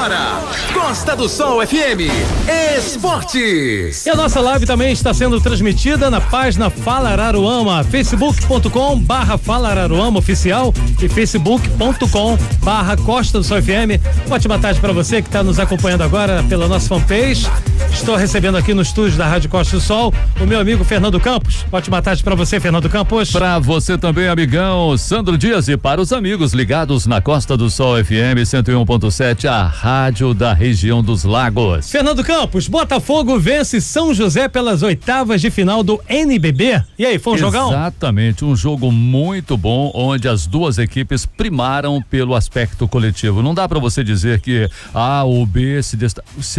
agora, Costa do Sol FM Esportes. E a nossa live também está sendo transmitida na página Fala Araruama, facebook.com/Fala Araruama oficial e facebook.com/Costa do Sol FM. Ótima tarde para você que está nos acompanhando agora pela nossa fanpage. Estou recebendo aqui no estúdio da Rádio Costa do Sol o meu amigo Fernando Campos. Ótima tarde para você, Fernando Campos. Para você também, amigão Sandro Dias, e para os amigos ligados na Costa do Sol FM 101.7, a rádio da região dos Lagos. Fernando Campos, Botafogo vence São José pelas oitavas de final do NBB. E aí, foi um jogão? Exatamente, um jogo muito bom, onde as duas equipes primaram pelo aspecto coletivo. Não dá para você dizer que o B se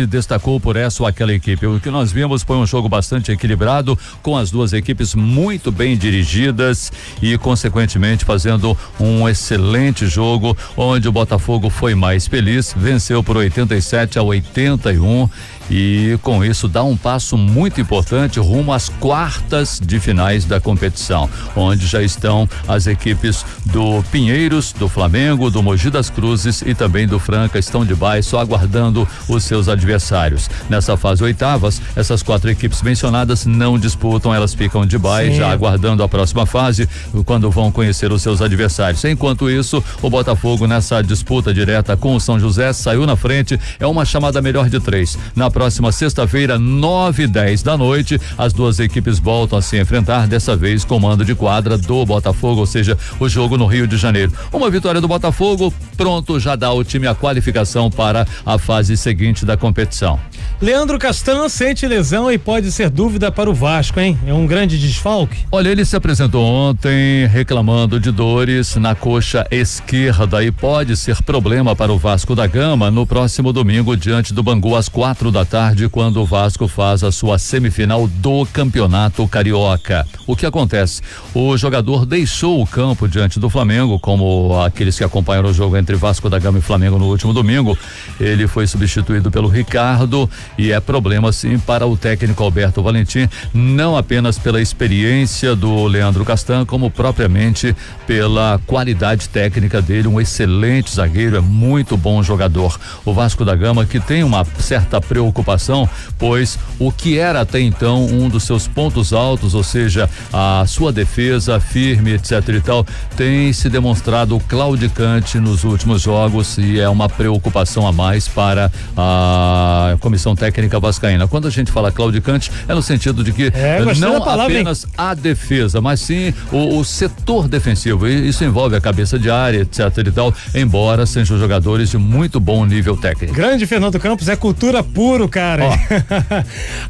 destacou por essa ou aquela equipe. O que nós vimos foi um jogo bastante equilibrado, com as duas equipes muito bem dirigidas e, consequentemente, fazendo um excelente jogo, onde o Botafogo foi mais feliz, venceu por 87-81 e com isso dá um passo muito importante rumo às quartas de finais da competição, onde já estão as equipes do Pinheiros, do Flamengo, do Mogi das Cruzes e também do Franca, estão de baixo, aguardando os seus adversários. Nessa fase oitavas, essas quatro equipes mencionadas não disputam, elas ficam de baixo, já aguardando a próxima fase, quando vão conhecer os seus adversários. Enquanto isso, o Botafogo, nessa disputa direta com o São José, saiu na frente, é uma chamada melhor de 3. Na próxima sexta-feira, 9h10 da noite, as duas equipes voltam a se enfrentar, dessa vez com mando de quadra do Botafogo, ou seja, o jogo no Rio de Janeiro. Uma vitória do Botafogo, pronto, já dá ao time a qualificação para a fase seguinte da competição. Leandro Castan sente lesão e pode ser dúvida para o Vasco, hein? É um grande desfalque. Olha, ele se apresentou ontem reclamando de dores na coxa esquerda e pode ser problema para o Vasco da Gama no próximo domingo diante do Bangu às 4h, quando o Vasco faz a sua semifinal do Campeonato Carioca. O que acontece? O jogador deixou o campo diante do Flamengo, como aqueles que acompanharam o jogo entre Vasco da Gama e Flamengo no último domingo. Ele foi substituído pelo Ricardo e é problema sim para o técnico Alberto Valentim, não apenas pela experiência do Leandro Castan, como propriamente pela qualidade técnica dele, um excelente zagueiro, é muito bom jogador. O Vasco da Gama que tem uma certa preocupação, pois o que era até então um dos seus pontos altos, ou seja, a sua defesa firme, etc e tal, tem se demonstrado claudicante nos últimos jogos e é uma preocupação a mais para a comissão técnica vascaína. Quando a gente fala claudicante, é no sentido de que não apenas a defesa, mas sim o setor defensivo. E isso envolve a cabeça de área, etc e tal, embora sejam jogadores de muito bom nível técnico. Grande Fernando Campos, é cultura puro, cara.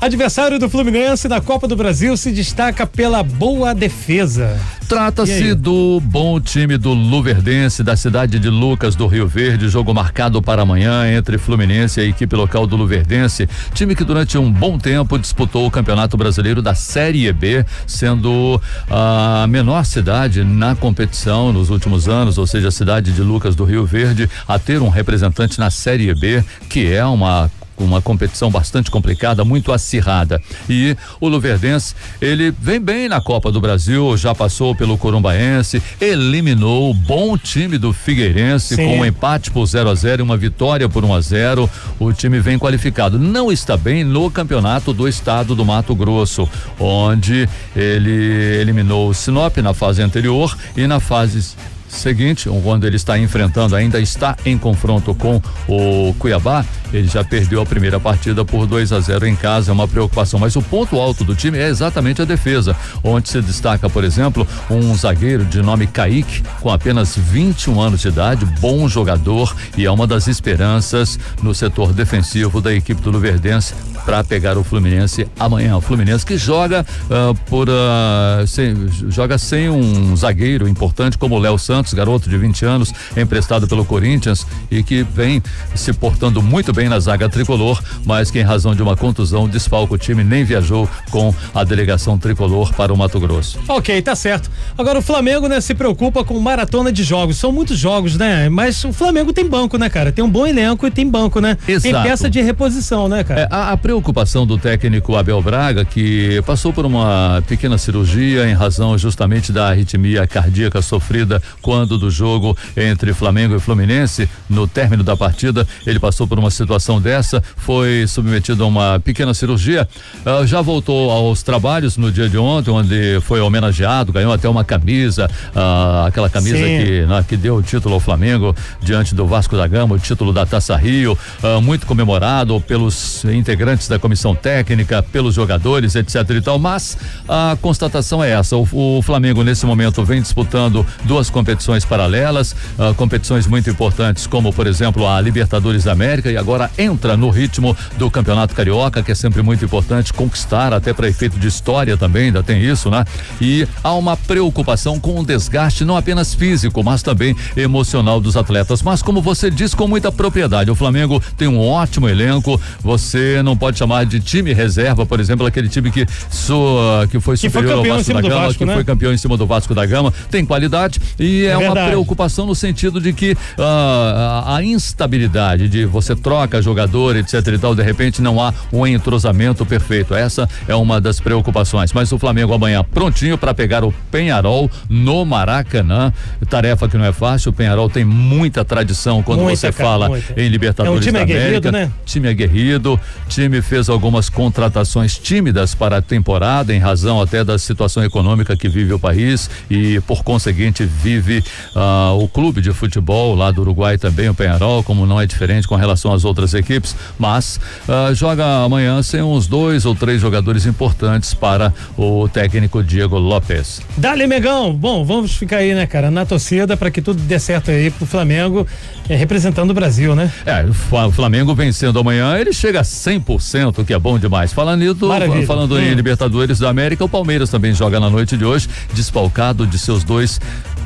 Adversário do Fluminense na Copa do Brasil se destaca pela boa defesa. Trata-se do bom time do Luverdense, da cidade de Lucas do Rio Verde, jogo marcado para amanhã entre Fluminense e a equipe local do Luverdense, time que durante um bom tempo disputou o Campeonato Brasileiro da Série B, sendo a menor cidade na competição nos últimos anos, ou seja, a cidade de Lucas do Rio Verde a ter um representante na Série B, que é uma competição bastante complicada, muito acirrada. E o Luverdense, ele vem bem na Copa do Brasil, já passou pelo Corumbaense, eliminou o bom time do Figueirense com um empate por 0-0 e uma vitória por 1-0. O time vem qualificado. Não está bem no campeonato do estado do Mato Grosso, onde ele eliminou o Sinop na fase anterior e na fase seguinte, quando ele está enfrentando, ainda está em confronto com o Cuiabá, ele já perdeu a primeira partida por 2-0 em casa, é uma preocupação, mas o ponto alto do time é exatamente a defesa, onde se destaca, por exemplo, um zagueiro de nome Kaique, com apenas 21 anos de idade, bom jogador e é uma das esperanças no setor defensivo da equipe do Luverdense para pegar o Fluminense amanhã. O Fluminense que joga joga sem um zagueiro importante como o Léo Santos, garoto de 20 anos, emprestado pelo Corinthians e que vem se portando muito bem na zaga tricolor, mas que em razão de uma contusão desfalca o time, nem viajou com a delegação tricolor para o Mato Grosso. Ok, tá certo. Agora o Flamengo, né, se preocupa com maratona de jogos, são muitos jogos, né, mas o Flamengo tem banco, né, cara, tem um bom elenco e tem banco, né. Exato. Tem peça de reposição, né, cara. A preocupação do técnico Abel Braga, que passou por uma pequena cirurgia em razão justamente da arritmia cardíaca sofrida quando do jogo entre Flamengo e Fluminense, no término da partida, ele passou por uma situação dessa, foi submetido a uma pequena cirurgia, já voltou aos trabalhos no dia de ontem, onde foi homenageado, ganhou até uma camisa, aquela camisa que deu o título ao Flamengo diante do Vasco da Gama, o título da Taça Rio, muito comemorado pelos integrantes da comissão técnica, pelos jogadores, etc e tal, mas a constatação é essa, o Flamengo nesse momento vem disputando duas competições paralelas, competições muito importantes, como por exemplo a Libertadores da América, e agora entra no ritmo do Campeonato Carioca, que é sempre muito importante conquistar, até para efeito de história também, ainda tem isso, né? E há uma preocupação com o desgaste não apenas físico, mas também emocional dos atletas, mas como você diz com muita propriedade, o Flamengo tem um ótimo elenco, você não pode chamar de time reserva, por exemplo, aquele time que foi superior ao Vasco da Gama, que foi campeão em cima do Vasco da Gama, tem qualidade e é uma preocupação no sentido de que a instabilidade de você troca jogador, etc e tal, de repente não há um entrosamento perfeito, essa é uma das preocupações, mas o Flamengo amanhã prontinho para pegar o Peñarol no Maracanã, tarefa que não é fácil, o Peñarol tem muita tradição quando você fala em Libertadores da América, né? Time aguerrido, time fez algumas contratações tímidas para a temporada em razão até da situação econômica que vive o país e por conseguinte vive o clube de futebol lá do Uruguai também, o Peñarol, como não é diferente com relação às outras equipes, mas joga amanhã sem uns 2 ou 3 jogadores importantes para o técnico Diego Lopes. Dale, Megão, bom, vamos ficar aí, né, cara, na torcida para que tudo dê certo aí pro Flamengo, representando o Brasil, né? O Flamengo vencendo amanhã, ele chega a 100%, que é bom demais. Falando em Libertadores da América, o Palmeiras também joga na noite de hoje, desfalcado de seus 2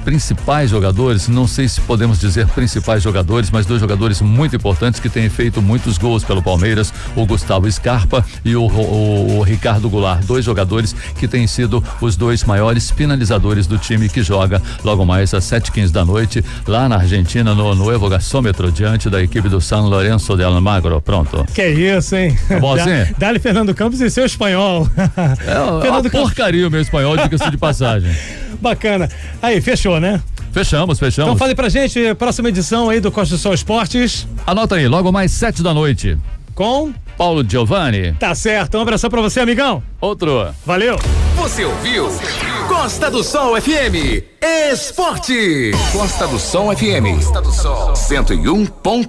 principais jogadores, não sei se podemos dizer principais jogadores, mas 2 jogadores muito importantes que têm feito muitos gols pelo Palmeiras, o Gustavo Scarpa e o Ricardo Goulart, 2 jogadores que têm sido os 2 maiores finalizadores do time, que joga logo mais às 7h15 da noite lá na Argentina, no Evo Gasômetro, diante da equipe do San Lorenzo de Almagro. Pronto. Que isso, hein? Bom, assim? Dale Fernando Campos e seu espanhol. Fernando porcaria o meu espanhol, diga-se de passagem. Bacana. Aí, fechou, né? Fechamos. Então fale pra gente, próxima edição aí do Costa do Sol Esportes. Anota aí, logo mais 7 da noite. Com Paulo Giovanni. Tá certo, um abração pra você, amigão. Outro. Valeu. Você ouviu Costa do Sol FM Esporte. Costa do Sol FM 101.5.